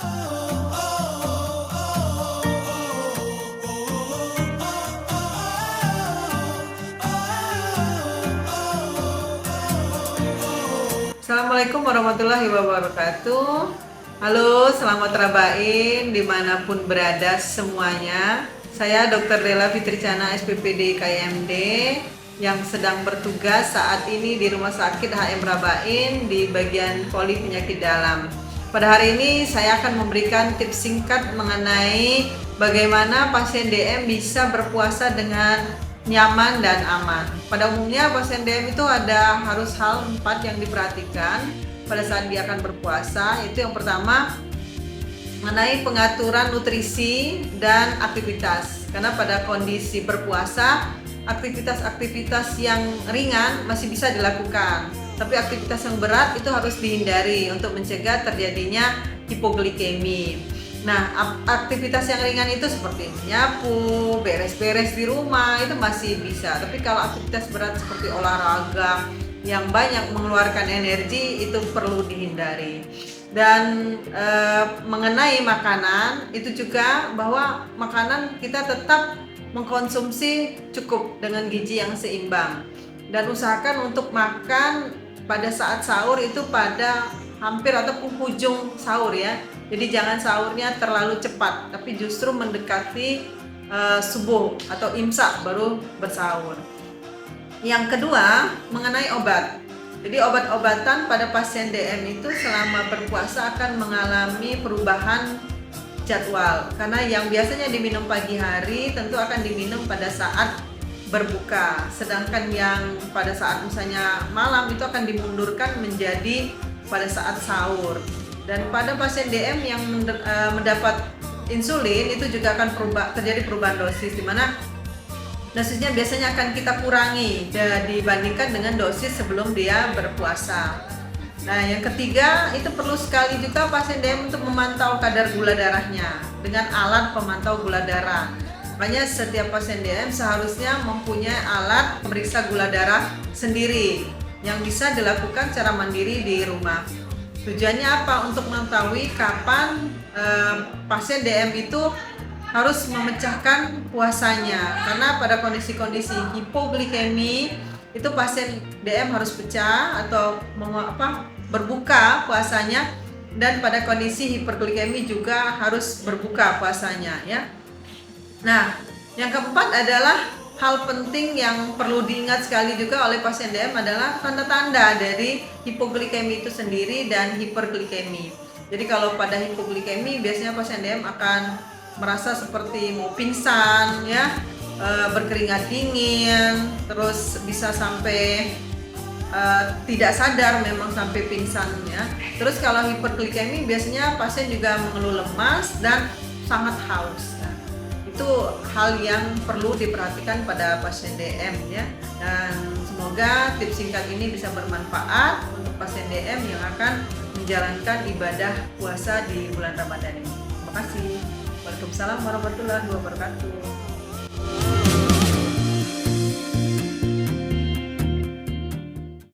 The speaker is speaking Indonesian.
Assalamualaikum warahmatullahi wabarakatuh. Halo, selamat rabain dimanapun berada semuanya. Saya Dr. Della Fitricana SPPD KMD yang sedang bertugas saat ini di Rumah Sakit HM Rabain di bagian poli penyakit dalam. Pada hari ini saya akan memberikan tips singkat mengenai bagaimana pasien DM bisa berpuasa dengan nyaman dan aman. Pada umumnya pasien DM itu harus hal 4 yang diperhatikan pada saat dia akan berpuasa. Itu yang pertama mengenai pengaturan nutrisi dan aktivitas. Karena pada kondisi berpuasa, aktivitas-aktivitas yang ringan masih bisa dilakukan, tapi aktivitas yang berat itu harus dihindari untuk mencegah terjadinya hipoglikemi. Nah, aktivitas yang ringan itu seperti menyapu, beres-beres di rumah itu masih bisa. Tapi kalau aktivitas berat seperti olahraga yang banyak mengeluarkan energi itu perlu dihindari. Dan mengenai makanan itu juga bahwa makanan kita tetap mengkonsumsi cukup dengan gizi yang seimbang. Dan usahakan untuk makan pada saat sahur itu pada hampir atau penghujung sahur ya. Jadi jangan sahurnya terlalu cepat, tapi justru mendekati subuh atau imsak baru bersahur. Yang kedua, mengenai obat. Jadi obat-obatan pada pasien DM itu selama berpuasa akan mengalami perubahan jadwal. Karena yang biasanya diminum pagi hari tentu akan diminum pada saat berbuka. Sedangkan yang pada saat misalnya malam itu akan dimundurkan menjadi pada saat sahur. Dan pada pasien DM yang mendapat insulin itu juga akan terjadi perubahan dosis, di mana dosisnya biasanya akan kita kurangi dibandingkan dengan dosis sebelum dia berpuasa. Nah, yang ketiga itu perlu sekali juga pasien DM untuk memantau kadar gula darahnya dengan alat pemantau gula darah. Makanya setiap pasien DM seharusnya mempunyai alat pemeriksa gula darah sendiri yang bisa dilakukan secara mandiri di rumah. Tujuannya apa? Untuk mengetahui kapan pasien DM itu harus memecahkan puasanya. Karena pada kondisi-kondisi hipoglikemi itu pasien DM harus pecah atau berbuka puasanya, dan pada kondisi hiperglikemi juga harus berbuka puasanya ya. Nah, yang keempat adalah hal penting yang perlu diingat sekali juga oleh pasien DM adalah tanda-tanda dari hipoglikemi itu sendiri dan hiperglikemi. Jadi kalau pada hipoglikemi biasanya pasien DM akan merasa seperti mau pingsan ya, berkeringat dingin, terus bisa sampai tidak sadar memang sampai pingsan ya. Terus kalau hiperglikemi biasanya pasien juga mengeluh lemas dan sangat haus. Itu hal yang perlu diperhatikan pada pasien DM ya. Dan semoga tips singkat ini bisa bermanfaat untuk pasien DM yang akan menjalankan ibadah puasa di bulan Ramadan ini. Terima kasih. Waalaikumsalam warahmatullahi wabarakatuh.